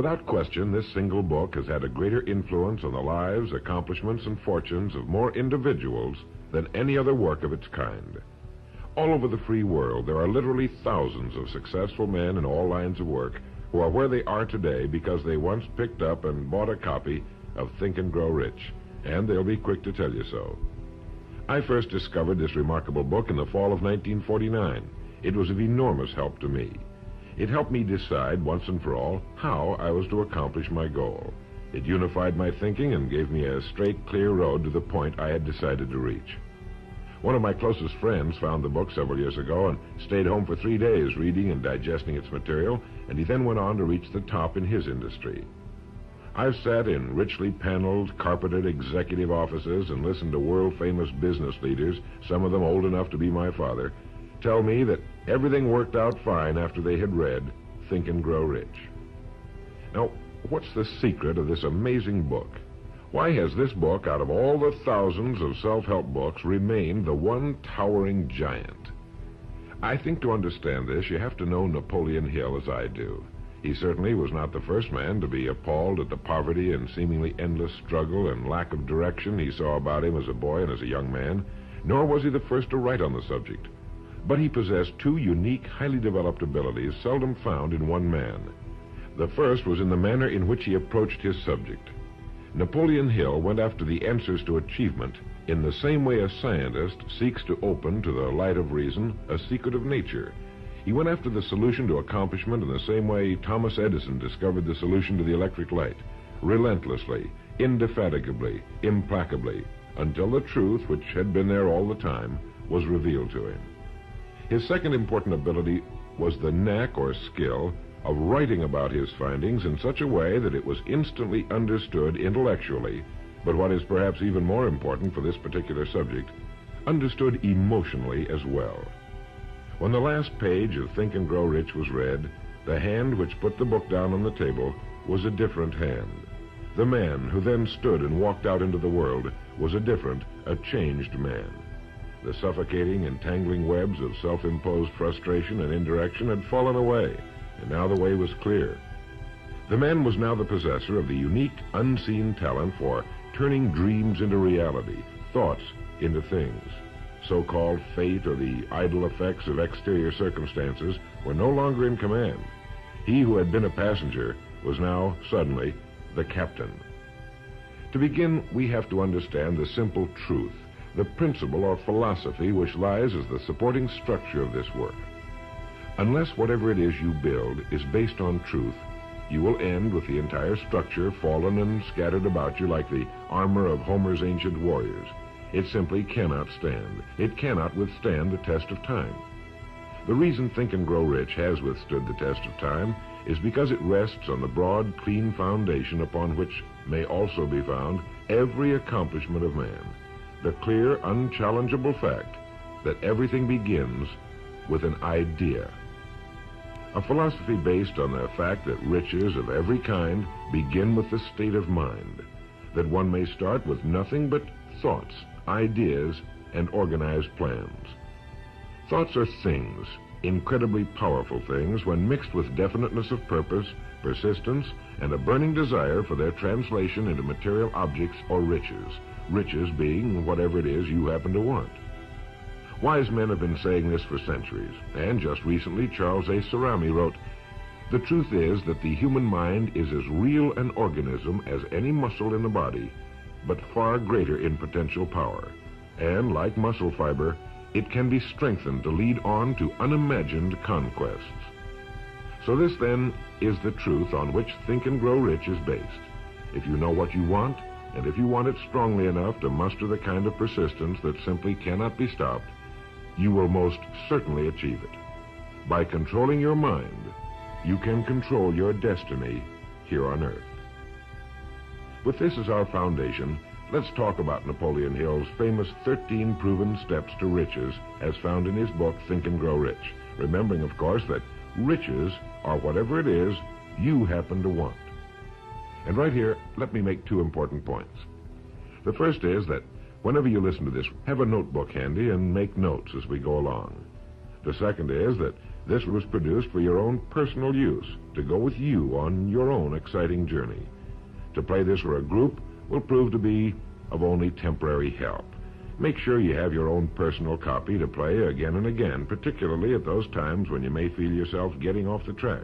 Without question, this single book has had a greater influence on the lives, accomplishments, and fortunes of more individuals than any other work of its kind. All over the free world, there are literally thousands of successful men in all lines of work who are where they are today because they once picked up and bought a copy of Think and Grow Rich, and they'll be quick to tell you so. I first discovered this remarkable book in the fall of 1949. It was of enormous help to me. It helped me decide once and for all how I was to accomplish my goal. It unified my thinking and gave me a straight, clear road to the point I had decided to reach. One of my closest friends found the book several years ago and stayed home for 3 days reading and digesting its material, and he then went on to reach the top in his industry. I've sat in richly paneled, carpeted executive offices and listened to world-famous business leaders, some of them old enough to be my father, tell me that everything worked out fine after they had read Think and Grow Rich. Now, what's the secret of this amazing book? Why has this book, out of all the thousands of self-help books, remained the one towering giant? I think to understand this, you have to know Napoleon Hill as I do. He certainly was not the first man to be appalled at the poverty and seemingly endless struggle and lack of direction he saw about him as a boy and as a young man, nor was he the first to write on the subject. But he possessed two unique, highly developed abilities seldom found in one man. The first was in the manner in which he approached his subject. Napoleon Hill went after the answers to achievement in the same way a scientist seeks to open to the light of reason a secret of nature. He went after the solution to accomplishment in the same way Thomas Edison discovered the solution to the electric light, relentlessly, indefatigably, implacably, until the truth, which had been there all the time, was revealed to him. His second important ability was the knack or skill of writing about his findings in such a way that it was instantly understood intellectually, but what is perhaps even more important for this particular subject, understood emotionally as well. When the last page of Think and Grow Rich was read, the hand which put the book down on the table was a different hand. The man who then stood and walked out into the world was a different, a changed man. The suffocating, entangling webs of self-imposed frustration and indirection had fallen away, and now the way was clear. The man was now the possessor of the unique, unseen talent for turning dreams into reality, thoughts into things. So-called fate or the idle effects of exterior circumstances were no longer in command. He who had been a passenger was now, suddenly, the captain. To begin, we have to understand the simple truth, the principle or philosophy which lies as the supporting structure of this work. Unless whatever it is you build is based on truth, you will end with the entire structure fallen and scattered about you like the armor of Homer's ancient warriors. It simply cannot stand. It cannot withstand the test of time. The reason Think and Grow Rich has withstood the test of time is because it rests on the broad, clean foundation upon which may also be found every accomplishment of man. The clear, unchallengeable fact that everything begins with an idea. A philosophy based on the fact that riches of every kind begin with the state of mind, that one may start with nothing but thoughts, ideas, and organized plans. Thoughts are things, incredibly powerful things when mixed with definiteness of purpose, persistence, and a burning desire for their translation into material objects or riches, riches being whatever it is you happen to want. Wise men have been saying this for centuries, and just recently Charles A. Cerami wrote, "The truth is that the human mind is as real an organism as any muscle in the body, but far greater in potential power, and like muscle fiber, it can be strengthened to lead on to unimagined conquests." So this, then, is the truth on which Think and Grow Rich is based. If you know what you want, and if you want it strongly enough to muster the kind of persistence that simply cannot be stopped, you will most certainly achieve it. By controlling your mind, you can control your destiny here on Earth. With this as our foundation, let's talk about Napoleon Hill's famous 13 proven steps to riches as found in his book, Think and Grow Rich, remembering, of course, that riches are whatever it is you happen to want. And right here, let me make two important points. The first is that whenever you listen to this, have a notebook handy and make notes as we go along. The second is that This was produced for your own personal use, to go with you on your own exciting journey. To play this for a group will prove to be of only temporary help. Make sure you have your own personal copy to play again and again, particularly at those times when you may feel yourself getting off the track.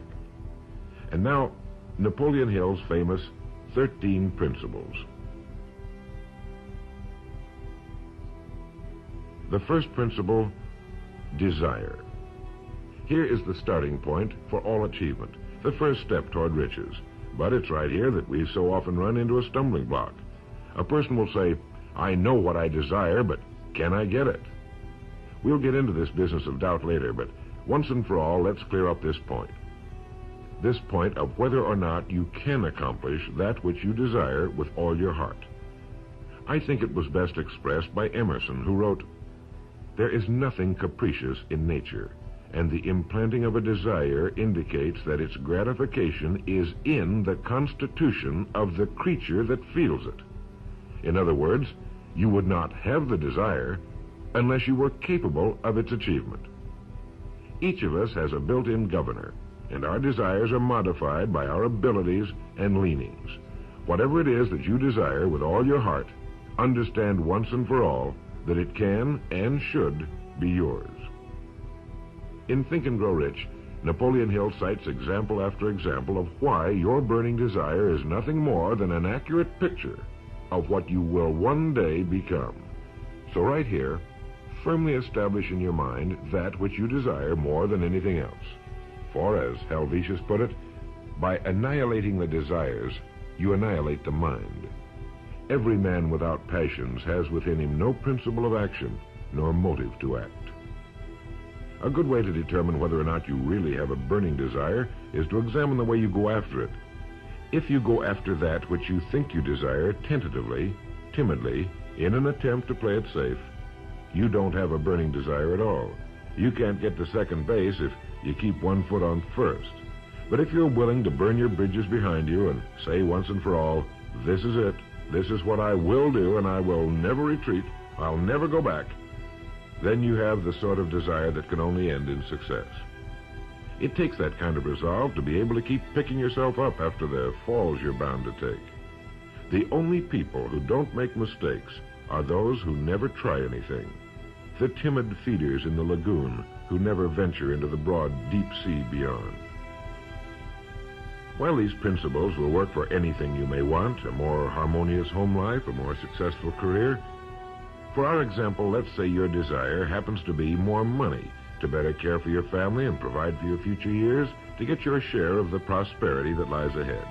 And now, Napoleon Hill's famous 13 Principles. The first principle, desire. Here is the starting point for all achievement, the first step toward riches. But it's right here that we so often run into a stumbling block. A person will say, I know what I desire, but can I get it? We'll get into this business of doubt later, but once and for all, let's clear up this point. This point of whether or not you can accomplish that which you desire with all your heart. I think it was best expressed by Emerson, who wrote, "There is nothing capricious in nature, and the implanting of a desire indicates that its gratification is in the constitution of the creature that feels it." In other words, you would not have the desire unless you were capable of its achievement. Each of us has a built-in governor, and our desires are modified by our abilities and leanings. Whatever it is that you desire with all your heart, understand once and for all that it can and should be yours. In Think and Grow Rich, Napoleon Hill cites example after example of why your burning desire is nothing more than an accurate picture of what you will one day become. So right here, firmly establish in your mind that which you desire more than anything else. For, as Helvetius put it, by annihilating the desires, you annihilate the mind. Every man without passions has within him no principle of action, nor motive to act. A good way to determine whether or not you really have a burning desire is to examine the way you go after it. If you go after that which you think you desire tentatively, timidly, in an attempt to play it safe, you don't have a burning desire at all. You can't get to second base if you keep one foot on first. But if you're willing to burn your bridges behind you and say once and for all, this is it, this is what I will do, and I will never retreat, I'll never go back, then you have the sort of desire that can only end in success. It takes that kind of resolve to be able to keep picking yourself up after the falls you're bound to take. The only people who don't make mistakes are those who never try anything. The timid feeders in the lagoon who never venture into the broad, deep sea beyond. While these principles will work for anything you may want, a more harmonious home life, a more successful career, for our example, let's say your desire happens to be more money, to better care for your family and provide for your future years, to get your share of the prosperity that lies ahead.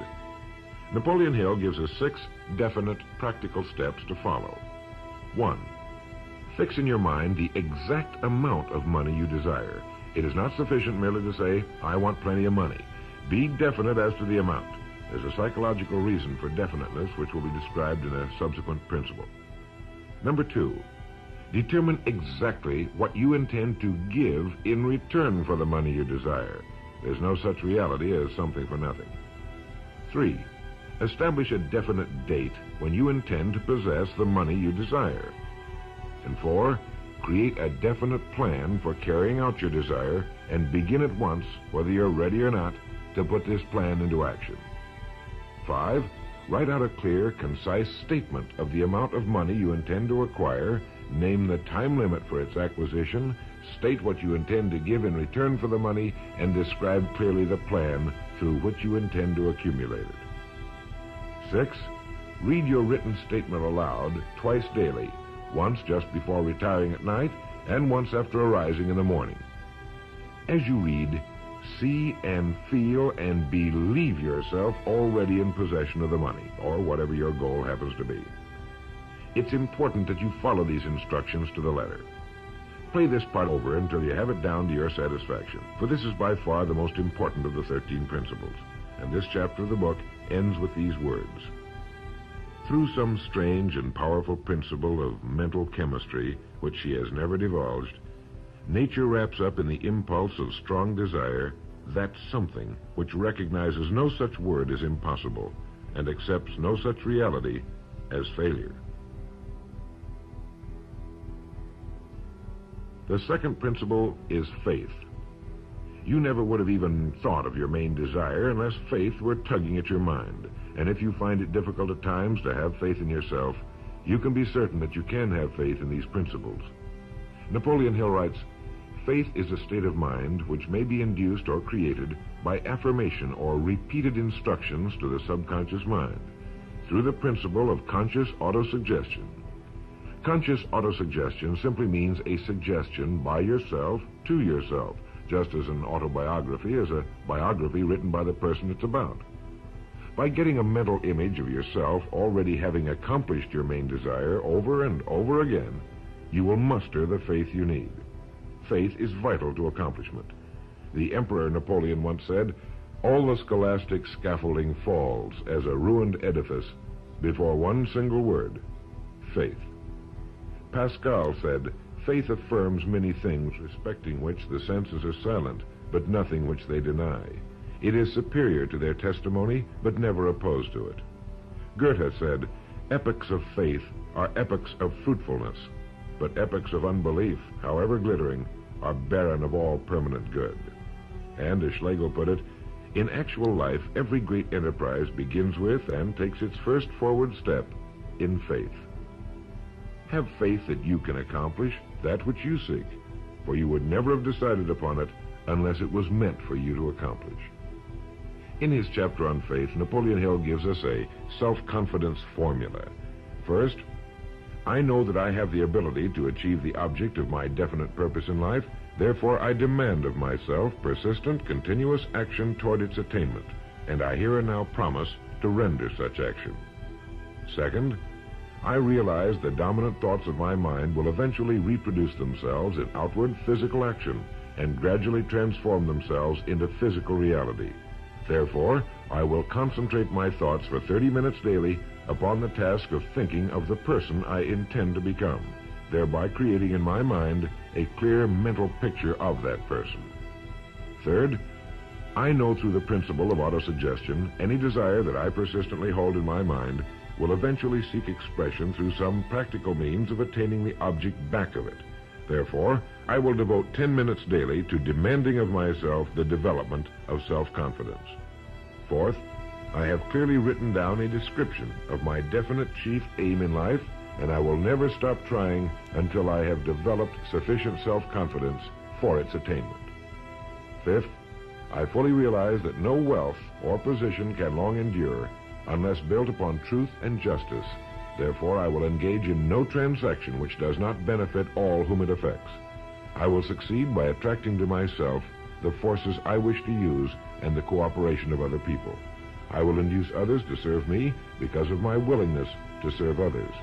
Napoleon Hill gives us 6 definite, practical steps to follow. 1. Fix in your mind the exact amount of money you desire. It is not sufficient merely to say, I want plenty of money. Be definite as to the amount. There's a psychological reason for definiteness, which will be described in a subsequent principle. Number 2. Determine exactly what you intend to give in return for the money you desire. There's no such reality as something for nothing. 3. Establish a definite date when you intend to possess the money you desire. And 4. Create a definite plan for carrying out your desire and begin at once, whether you're ready or not, to put this plan into action. 5. Write out a clear, concise statement of the amount of money you intend to acquire. Name the time limit for its acquisition, state what you intend to give in return for the money, and describe clearly the plan through which you intend to accumulate it. 6. Read your written statement aloud twice daily, once just before retiring at night and once after arising in the morning. As you read, see and feel and believe yourself already in possession of the money, or whatever your goal happens to be. It's important that you follow these instructions to the letter. Play this part over until you have it down to your satisfaction, for this is by far the most important of the 13 principles, and this chapter of the book ends with these words. Through some strange and powerful principle of mental chemistry, which she has never divulged, nature wraps up in the impulse of strong desire that something which recognizes no such word as impossible and accepts no such reality as failure. The second principle is faith. You never would have even thought of your main desire unless faith were tugging at your mind. And if you find it difficult at times to have faith in yourself, you can be certain that you can have faith in these principles. Napoleon Hill writes, "Faith is a state of mind which may be induced or created by affirmation or repeated instructions to the subconscious mind through the principle of conscious autosuggestion." Conscious autosuggestion simply means a suggestion by yourself to yourself, just as an autobiography is a biography written by the person it's about. By getting a mental image of yourself already having accomplished your main desire over and over again, you will muster the faith you need. Faith is vital to accomplishment. The Emperor Napoleon once said, "All the scholastic scaffolding falls as a ruined edifice before one single word, faith." Pascal said, "Faith affirms many things respecting which the senses are silent, but nothing which they deny. It is superior to their testimony, but never opposed to it." Goethe said, "Epochs of faith are epochs of fruitfulness, but epochs of unbelief, however glittering, are barren of all permanent good." And as Schlegel put it, "In actual life, every great enterprise begins with and takes its first forward step in faith." Have faith that you can accomplish that which you seek, for you would never have decided upon it unless it was meant for you to accomplish. In his chapter on faith, Napoleon Hill gives us a self-confidence formula. First, I know that I have the ability to achieve the object of my definite purpose in life, therefore I demand of myself persistent, continuous action toward its attainment, and I here and now promise to render such action. Second, I realize the dominant thoughts of my mind will eventually reproduce themselves in outward physical action and gradually transform themselves into physical reality. Therefore, I will concentrate my thoughts for 30 minutes daily upon the task of thinking of the person I intend to become, thereby creating in my mind a clear mental picture of that person. Third, I know through the principle of autosuggestion any desire that I persistently hold in my mind will eventually seek expression through some practical means of attaining the object back of it. Therefore, I will devote 10 minutes daily to demanding of myself the development of self-confidence. Fourth, I have clearly written down a description of my definite chief aim in life, and I will never stop trying until I have developed sufficient self-confidence for its attainment. Fifth, I fully realize that no wealth or position can long endure unless built upon truth and justice. Therefore, I will engage in no transaction which does not benefit all whom it affects. I will succeed by attracting to myself the forces I wish to use and the cooperation of other people. I will induce others to serve me because of my willingness to serve others.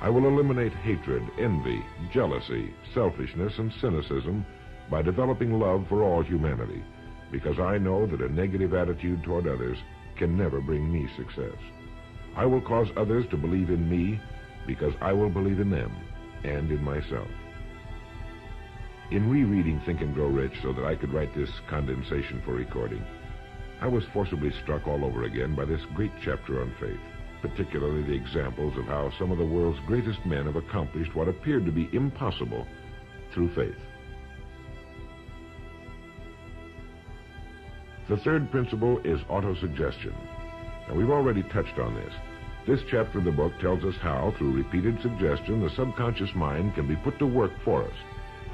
I will eliminate hatred, envy, jealousy, selfishness, and cynicism by developing love for all humanity, because I know that a negative attitude toward others can never bring me success. I will cause others to believe in me because I will believe in them and in myself. In rereading Think and Grow Rich so that I could write this condensation for recording, I was forcibly struck all over again by this great chapter on faith, particularly the examples of how some of the world's greatest men have accomplished what appeared to be impossible through faith. The third principle is autosuggestion. Now, we've already touched on this. This chapter of the book tells us how, through repeated suggestion, the subconscious mind can be put to work for us.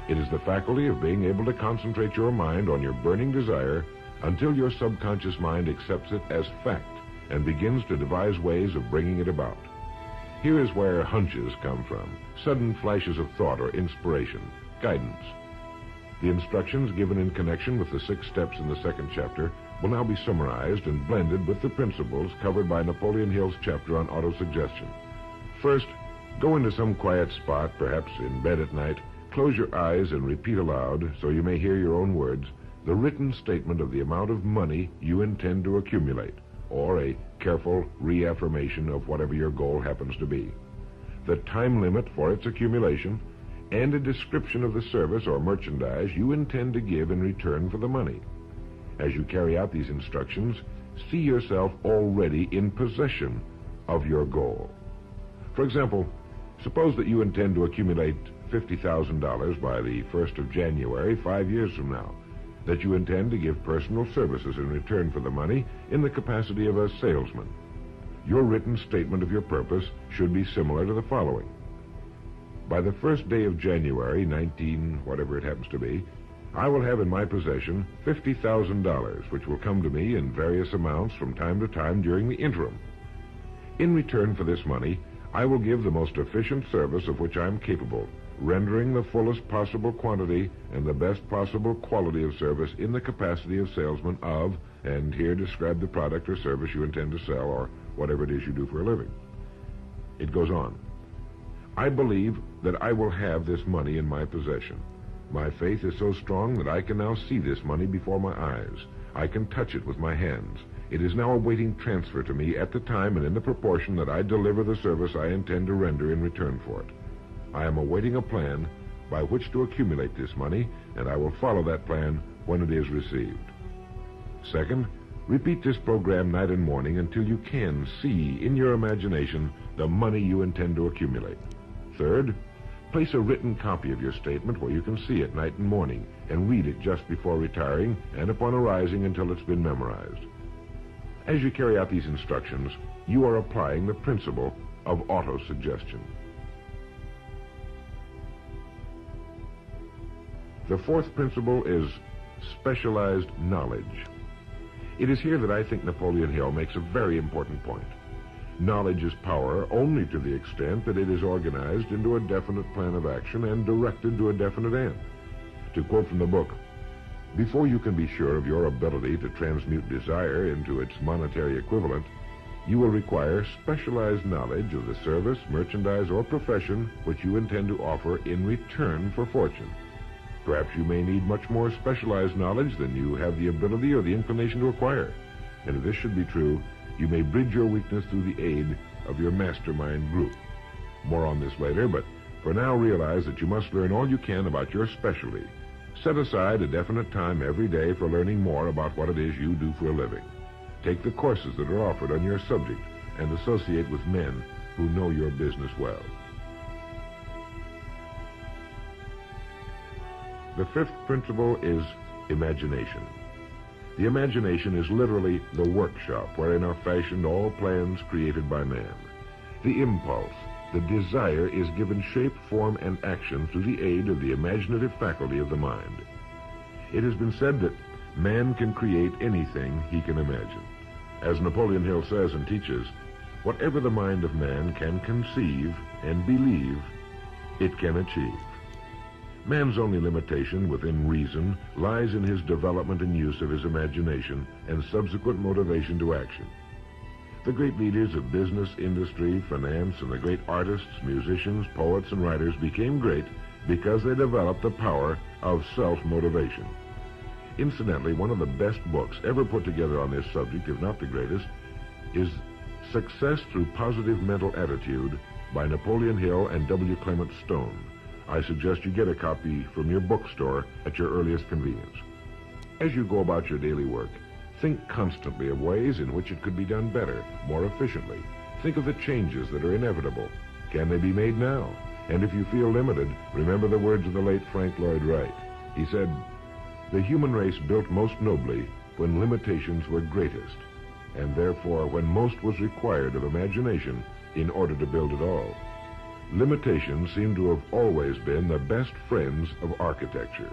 It is the faculty of being able to concentrate your mind on your burning desire until your subconscious mind accepts it as fact and begins to devise ways of bringing it about. Here is where hunches come from, sudden flashes of thought or inspiration, guidance. The instructions given in connection with the 6 steps in the second chapter will now be summarized and blended with the principles covered by Napoleon Hill's chapter on autosuggestion. First, go into some quiet spot, perhaps in bed at night, close your eyes and repeat aloud, so you may hear your own words, the written statement of the amount of money you intend to accumulate, or a careful reaffirmation of whatever your goal happens to be, the time limit for its accumulation, and a description of the service or merchandise you intend to give in return for the money. As you carry out these instructions, see yourself already in possession of your goal. For example, suppose that you intend to accumulate $50,000 by the 1st of January, 5 years from now. that you intend to give personal services in return for the money in the capacity of a salesman. Your written statement of your purpose should be similar to the following. By the first day of January, 19, whatever it happens to be, I will have in my possession $50,000, which will come to me in various amounts from time to time during the interim. In return for this money, I will give the most efficient service of which I am capable, rendering the fullest possible quantity and the best possible quality of service in the capacity of salesman of, and here describe the product or service you intend to sell or whatever it is you do for a living. It goes on. I believe that I will have this money in my possession. My faith is so strong that I can now see this money before my eyes. I can touch it with my hands. It is now awaiting transfer to me at the time and in the proportion that I deliver the service I intend to render in return for it. I am awaiting a plan by which to accumulate this money, and I will follow that plan when it is received. Second, repeat this program night and morning until you can see in your imagination the money you intend to accumulate. Third, place a written copy of your statement where you can see it night and morning and read it just before retiring and upon arising until it's been memorized. As you carry out these instructions, you are applying the principle of autosuggestion. The fourth principle is specialized knowledge. It is here that I think Napoleon Hill makes a very important point. Knowledge is power only to the extent that it is organized into a definite plan of action and directed to a definite end. To quote from the book, before you can be sure of your ability to transmute desire into its monetary equivalent, you will require specialized knowledge of the service, merchandise, or profession which you intend to offer in return for fortune. Perhaps you may need much more specialized knowledge than you have the ability or the inclination to acquire. And if this should be true, you may bridge your weakness through the aid of your mastermind group. More on this later, but for now realize that you must learn all you can about your specialty. Set aside a definite time every day for learning more about what it is you do for a living. Take the courses that are offered on your subject and associate with men who know your business well. The fifth principle is imagination. The imagination is literally the workshop wherein are fashioned all plans created by man. The impulse, the desire, is given shape, form, and action through the aid of the imaginative faculty of the mind. It has been said that man can create anything he can imagine. As Napoleon Hill says and teaches, whatever the mind of man can conceive and believe, it can achieve. Man's only limitation within reason lies in his development and use of his imagination and subsequent motivation to action. The great leaders of business, industry, finance, and the great artists, musicians, poets, and writers became great because they developed the power of self-motivation. Incidentally, one of the best books ever put together on this subject, if not the greatest, is Success Through Positive Mental Attitude by Napoleon Hill and W. Clement Stone. I suggest you get a copy from your bookstore at your earliest convenience. As you go about your daily work, think constantly of ways in which it could be done better, more efficiently. Think of the changes that are inevitable. Can they be made now? And if you feel limited, remember the words of the late Frank Lloyd Wright. He said, "The human race built most nobly when limitations were greatest, and therefore when most was required of imagination in order to build it all. Limitations seem to have always been the best friends of architecture."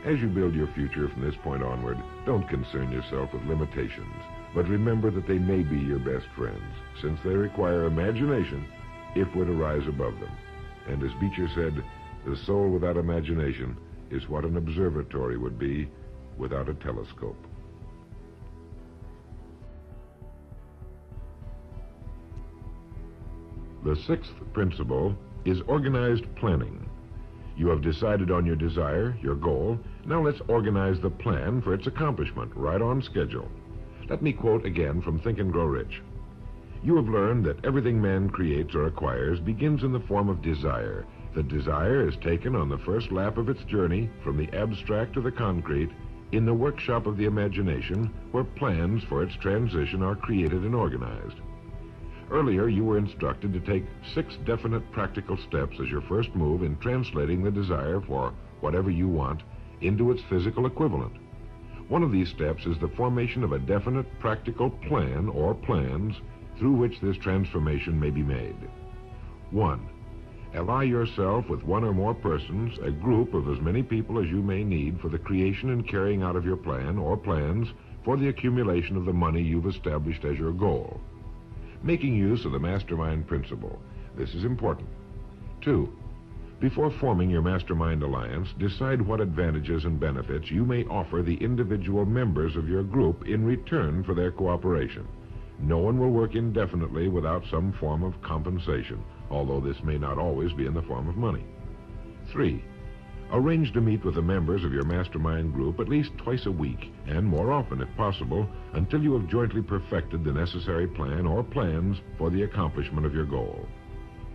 As you build your future from this point onward, don't concern yourself with limitations, but remember that they may be your best friends, since they require imagination if we're to rise above them. And as Beecher said, the soul without imagination is what an observatory would be without a telescope. The sixth principle is organized planning. You have decided on your desire, your goal. Now let's organize the plan for its accomplishment, right on schedule. Let me quote again from Think and Grow Rich. You have learned that everything man creates or acquires begins in the form of desire. The desire is taken on the first lap of its journey from the abstract to the concrete in the workshop of the imagination, where plans for its transition are created and organized. Earlier, you were instructed to take 6 definite practical steps as your first move in translating the desire for whatever you want into its physical equivalent. One of these steps is the formation of a definite practical plan or plans through which this transformation may be made. 1. Ally yourself with one or more persons, a group of as many people as you may need for the creation and carrying out of your plan or plans for the accumulation of the money you've established as your goal. Making use of the mastermind principle. This is important. 2. Before forming your mastermind alliance, decide what advantages and benefits you may offer the individual members of your group in return for their cooperation. No one will work indefinitely without some form of compensation, although this may not always be in the form of money. 3. Arrange to meet with the members of your mastermind group at least twice a week, and more often if possible, until you have jointly perfected the necessary plan or plans for the accomplishment of your goal.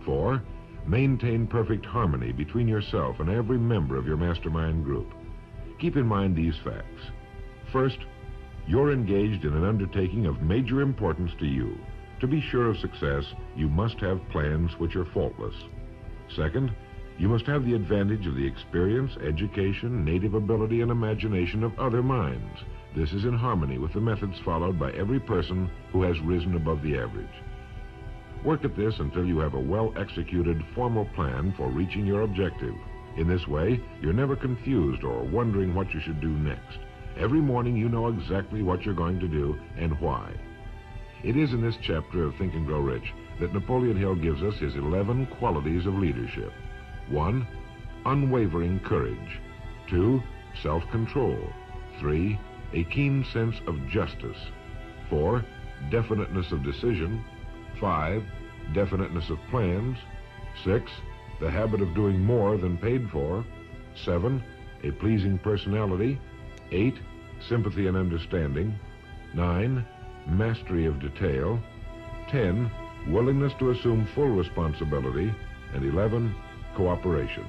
4. Maintain perfect harmony between yourself and every member of your mastermind group. Keep in mind these facts. First, you're engaged in an undertaking of major importance to you. To be sure of success, you must have plans which are faultless. Second, you must have the advantage of the experience, education, native ability, and imagination of other minds. This is in harmony with the methods followed by every person who has risen above the average. Work at this until you have a well-executed, formal plan for reaching your objective. In this way, you're never confused or wondering what you should do next. Every morning you know exactly what you're going to do and why. It is in this chapter of Think and Grow Rich that Napoleon Hill gives us his 11 qualities of leadership. 1. Unwavering courage. 2. Self-control. 3. A keen sense of justice. 4. Definiteness of decision. 5. Definiteness of plans. 6. The habit of doing more than paid for. 7. A pleasing personality. 8. Sympathy and understanding. 9. Mastery of detail. 10. Willingness to assume full responsibility. And 11. Cooperation.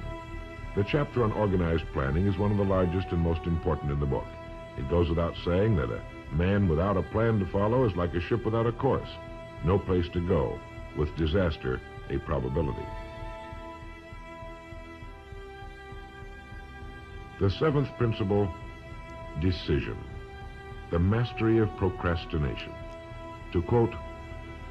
The chapter on organized planning is one of the largest and most important in the book. It goes without saying that a man without a plan to follow is like a ship without a course. No place to go, with disaster a probability. The 7th principle, decision. The mastery of procrastination. To quote,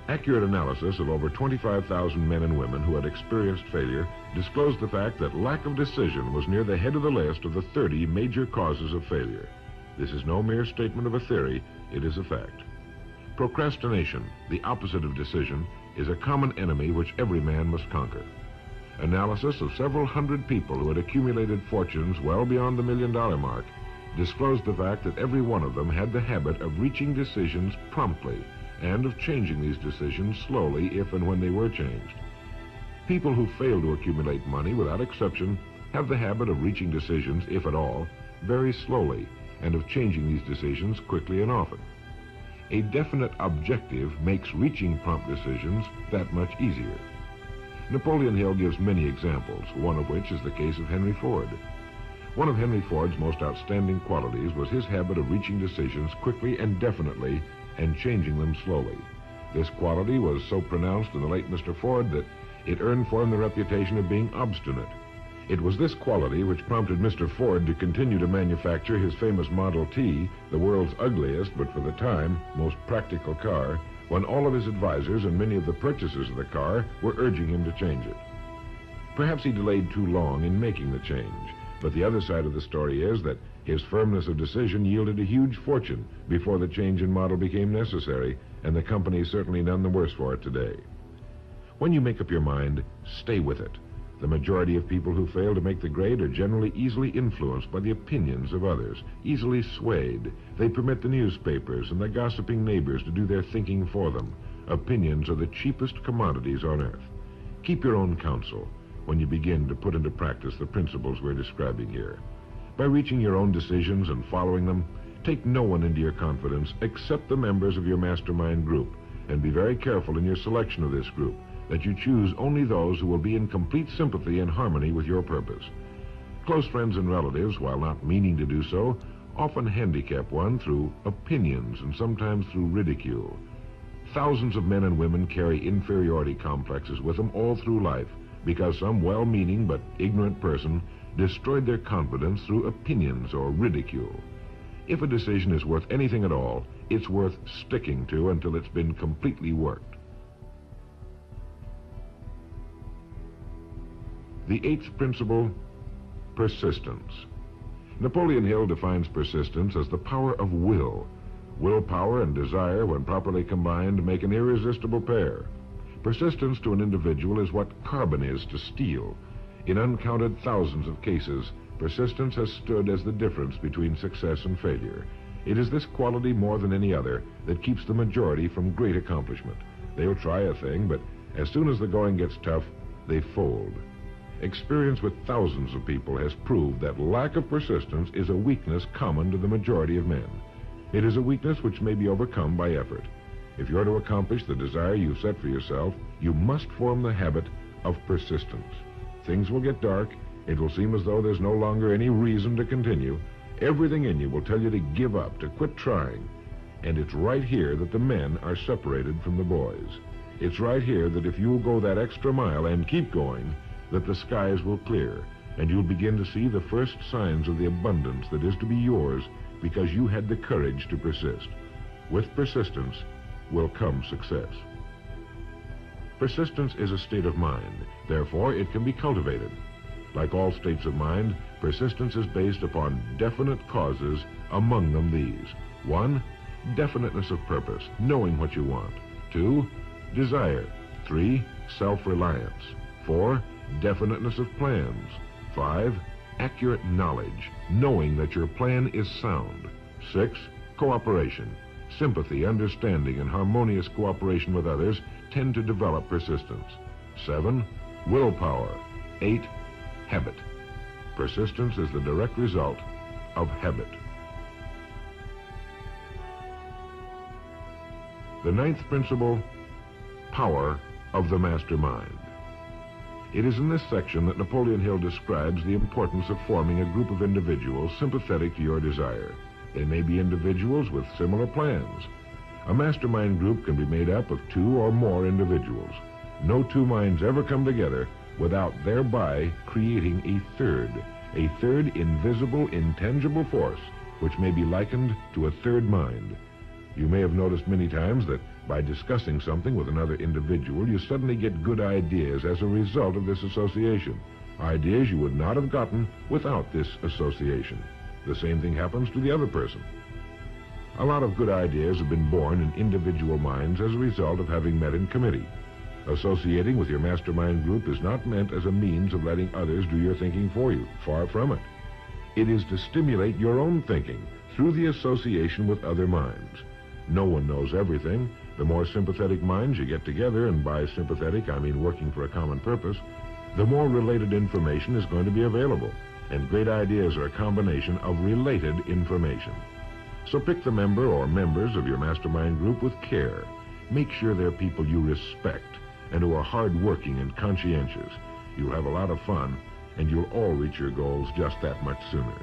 accurate analysis of over 25,000 men and women who had experienced failure disclosed the fact that lack of decision was near the head of the list of the 30 major causes of failure. This is no mere statement of a theory, it is a fact. Procrastination, the opposite of decision, is a common enemy which every man must conquer. Analysis of several hundred people who had accumulated fortunes well beyond the $1 million mark disclosed the fact that every one of them had the habit of reaching decisions promptly and of changing these decisions slowly if and when they were changed. People who fail to accumulate money, without exception, have the habit of reaching decisions, if at all, very slowly, and of changing these decisions quickly and often. A definite objective makes reaching prompt decisions that much easier. Napoleon Hill gives many examples, one of which is the case of Henry Ford. One of Henry Ford's most outstanding qualities was his habit of reaching decisions quickly and definitely and changing them slowly. This quality was so pronounced in the late Mr. Ford that it earned for him the reputation of being obstinate. It was this quality which prompted Mr. Ford to continue to manufacture his famous Model T, the world's ugliest, but for the time, most practical car, when all of his advisors and many of the purchasers of the car were urging him to change it. Perhaps he delayed too long in making the change, but the other side of the story is that his firmness of decision yielded a huge fortune before the change in model became necessary, and the company is certainly none the worse for it today. When you make up your mind, stay with it. The majority of people who fail to make the grade are generally easily influenced by the opinions of others, easily swayed. They permit the newspapers and the gossiping neighbors to do their thinking for them. Opinions are the cheapest commodities on earth. Keep your own counsel when you begin to put into practice the principles we're describing here. By reaching your own decisions and following them, take no one into your confidence except the members of your mastermind group, and be very careful in your selection of this group, that you choose only those who will be in complete sympathy and harmony with your purpose. Close friends and relatives, while not meaning to do so, often handicap one through opinions and sometimes through ridicule. Thousands of men and women carry inferiority complexes with them all through life, because some well-meaning but ignorant person destroyed their confidence through opinions or ridicule. If a decision is worth anything at all, it's worth sticking to until it's been completely worked. The eighth principle, persistence. Napoleon Hill defines persistence as the power of will. Willpower and desire, when properly combined, make an irresistible pair. Persistence to an individual is what carbon is to steel. In uncounted thousands of cases, persistence has stood as the difference between success and failure. It is this quality more than any other that keeps the majority from great accomplishment. They'll try a thing, but as soon as the going gets tough, they fold. Experience with thousands of people has proved that lack of persistence is a weakness common to the majority of men. It is a weakness which may be overcome by effort. If you're to accomplish the desire you've set for yourself, you must form the habit of persistence. Things will get dark. It will seem as though there's no longer any reason to continue. Everything in you will tell you to give up, to quit trying. And it's right here that the men are separated from the boys. It's right here that if you'll go that extra mile and keep going, that the skies will clear, and you'll begin to see the first signs of the abundance that is to be yours because you had the courage to persist. With persistence will come success. Persistence is a state of mind. Therefore, it can be cultivated. Like all states of mind, persistence is based upon definite causes, among them these. 1. Definiteness of purpose, knowing what you want. 2. Desire. 3. Self-reliance. 4. Definiteness of plans. 5. Accurate knowledge, knowing that your plan is sound. 6. Cooperation. Sympathy, understanding, and harmonious cooperation with others tend to develop persistence. 7. Willpower. 8. Habit. Persistence is the direct result of habit. The ninth principle, power of the mastermind. It is in this section that Napoleon Hill describes the importance of forming a group of individuals sympathetic to your desire. They may be individuals with similar plans. A mastermind group can be made up of 2 or more individuals. No 2 minds ever come together without thereby creating a third invisible, intangible force, which may be likened to a third mind. You may have noticed many times that by discussing something with another individual, you suddenly get good ideas as a result of this association. Ideas you would not have gotten without this association. The same thing happens to the other person. A lot of good ideas have been born in individual minds as a result of having met in committee. Associating with your mastermind group is not meant as a means of letting others do your thinking for you. Far from it. It is to stimulate your own thinking through the association with other minds. No one knows everything. The more sympathetic minds you get together, and by sympathetic I mean working for a common purpose, the more related information is going to be available. And great ideas are a combination of related information. So pick the member or members of your mastermind group with care. Make sure they're people you respect and who are hard-working and conscientious. You'll have a lot of fun, and you'll all reach your goals just that much sooner.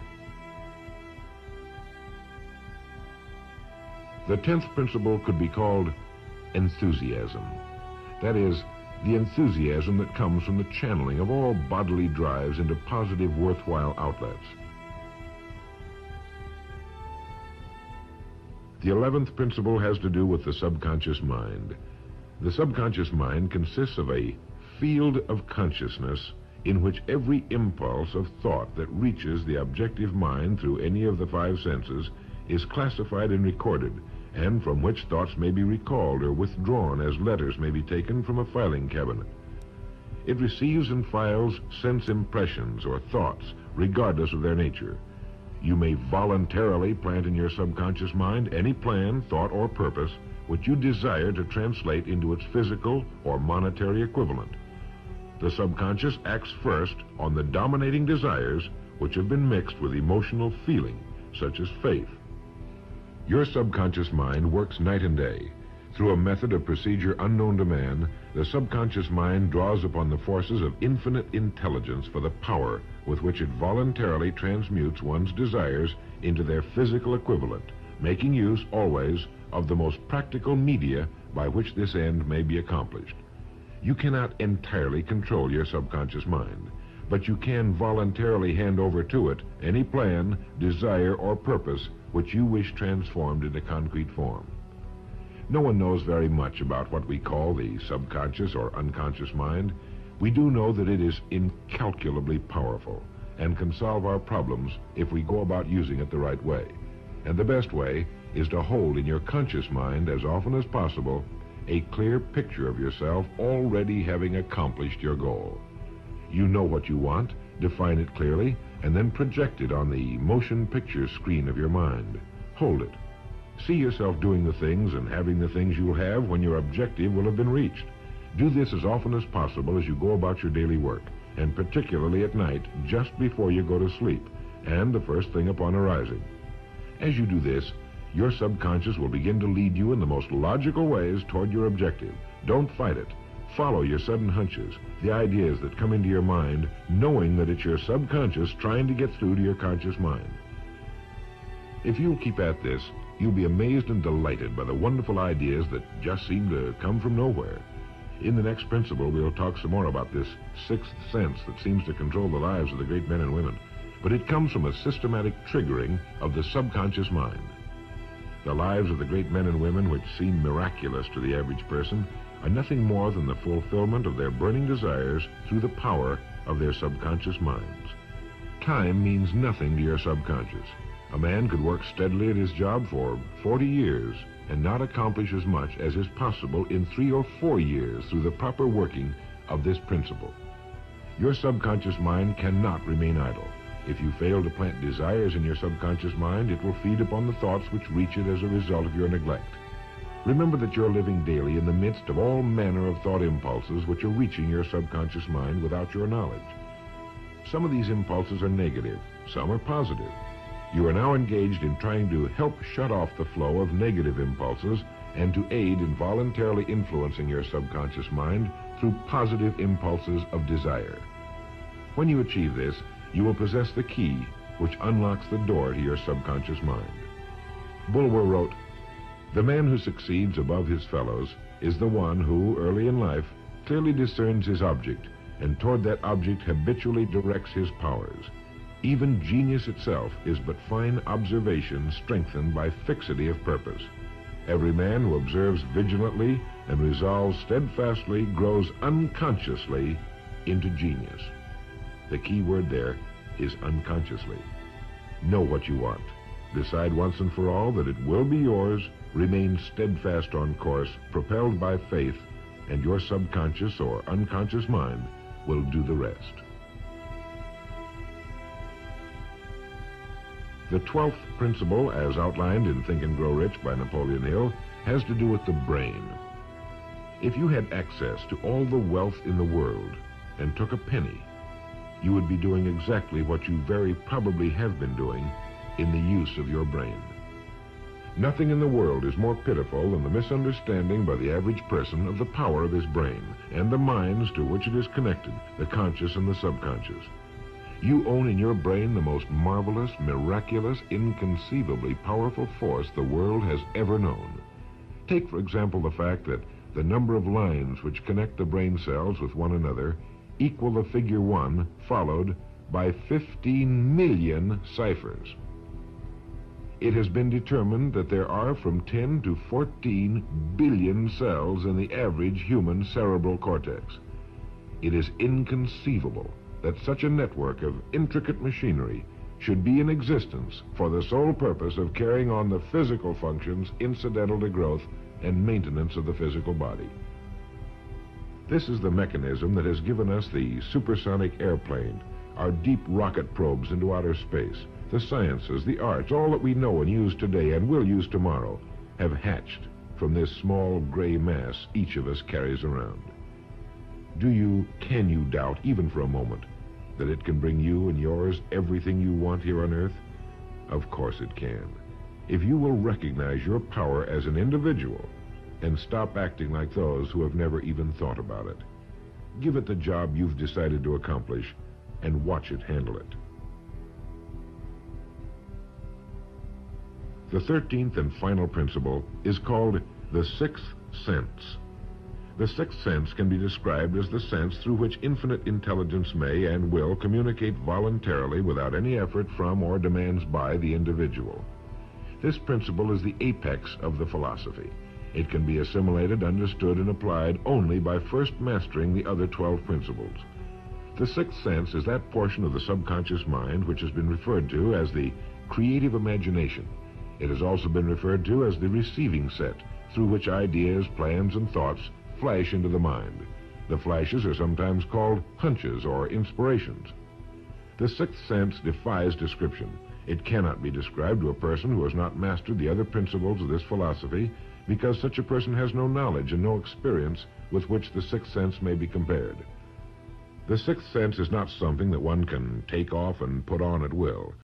The 10th principle could be called enthusiasm. That is, the enthusiasm that comes from the channeling of all bodily drives into positive, worthwhile outlets. The 11th principle has to do with the subconscious mind. The subconscious mind consists of a field of consciousness in which every impulse of thought that reaches the objective mind through any of the 5 senses is classified and recorded, and from which thoughts may be recalled or withdrawn as letters may be taken from a filing cabinet. It receives and files sense impressions or thoughts, regardless of their nature. You may voluntarily plant in your subconscious mind any plan, thought, or purpose which you desire to translate into its physical or monetary equivalent. The subconscious acts first on the dominating desires which have been mixed with emotional feeling, such as faith. Your subconscious mind works night and day. Through a method of procedure unknown to man, the subconscious mind draws upon the forces of infinite intelligence for the power with which it voluntarily transmutes one's desires into their physical equivalent, making use always of the most practical media by which this end may be accomplished. You cannot entirely control your subconscious mind, but you can voluntarily hand over to it any plan, desire, or purpose which you wish transformed into concrete form. No one knows very much about what we call the subconscious or unconscious mind. We do know that it is incalculably powerful and can solve our problems if we go about using it the right way. And the best way is to hold in your conscious mind as often as possible a clear picture of yourself already having accomplished your goal. You know what you want, define it clearly, and then project it on the motion picture screen of your mind. Hold it. See yourself doing the things and having the things you'll have when your objective will have been reached. Do this as often as possible as you go about your daily work, and particularly at night, just before you go to sleep, and the first thing upon arising. As you do this, your subconscious will begin to lead you in the most logical ways toward your objective. Don't fight it. Follow your sudden hunches, the ideas that come into your mind, knowing that it's your subconscious trying to get through to your conscious mind. If you'll keep at this, you'll be amazed and delighted by the wonderful ideas that just seem to come from nowhere. In the next principle, we'll talk some more about this sixth sense that seems to control the lives of the great men and women, but it comes from a systematic triggering of the subconscious mind. The lives of the great men and women, which seem miraculous to the average person, are nothing more than the fulfillment of their burning desires through the power of their subconscious minds. Time means nothing to your subconscious. A man could work steadily at his job for 40 years and not accomplish as much as is possible in 3 or 4 years through the proper working of this principle. Your subconscious mind cannot remain idle. If you fail to plant desires in your subconscious mind, it will feed upon the thoughts which reach it as a result of your neglect. Remember that you're living daily in the midst of all manner of thought impulses which are reaching your subconscious mind without your knowledge. Some of these impulses are negative, some are positive. You are now engaged in trying to help shut off the flow of negative impulses and to aid in voluntarily influencing your subconscious mind through positive impulses of desire. When you achieve this, you will possess the key which unlocks the door to your subconscious mind. Bulwer wrote, "The man who succeeds above his fellows is the one who, early in life, clearly discerns his object and toward that object habitually directs his powers. Even genius itself is but fine observation strengthened by fixity of purpose. Every man who observes vigilantly and resolves steadfastly grows unconsciously into genius." The key word there is unconsciously. Know what you want. Decide once and for all that it will be yours. Remain steadfast on course, propelled by faith, and your subconscious or unconscious mind will do the rest. The 12th principle, as outlined in Think and Grow Rich by Napoleon Hill, has to do with the brain. If you had access to all the wealth in the world and took a penny, you would be doing exactly what you very probably have been doing in the use of your brain. Nothing in the world is more pitiful than the misunderstanding by the average person of the power of his brain and the minds to which it is connected, the conscious and the subconscious. You own in your brain the most marvelous, miraculous, inconceivably powerful force the world has ever known. Take, for example, the fact that the number of lines which connect the brain cells with one another equal the figure 1 followed by 15 million ciphers. It has been determined that there are from 10 to 14 billion cells in the average human cerebral cortex. It is inconceivable that such a network of intricate machinery should be in existence for the sole purpose of carrying on the physical functions incidental to growth and maintenance of the physical body. This is the mechanism that has given us the supersonic airplane, our deep rocket probes into outer space, the sciences, the arts, all that we know and use today and will use tomorrow, have hatched from this small gray mass each of us carries around. Can you doubt, even for a moment, that it can bring you and yours everything you want here on Earth? Of course it can. If you will recognize your power as an individual and stop acting like those who have never even thought about it. Give it the job you've decided to accomplish and watch it handle it. The 13th and final principle is called the sixth sense. The sixth sense can be described as the sense through which infinite intelligence may and will communicate voluntarily without any effort from or demands by the individual. This principle is the apex of the philosophy. It can be assimilated, understood, and applied only by first mastering the other 12 principles. The sixth sense is that portion of the subconscious mind which has been referred to as the creative imagination. It has also been referred to as the receiving set, through which ideas, plans, and thoughts flash into the mind. The flashes are sometimes called hunches or inspirations. The sixth sense defies description. It cannot be described to a person who has not mastered the other principles of this philosophy, because such a person has no knowledge and no experience with which the sixth sense may be compared. The sixth sense is not something that one can take off and put on at will.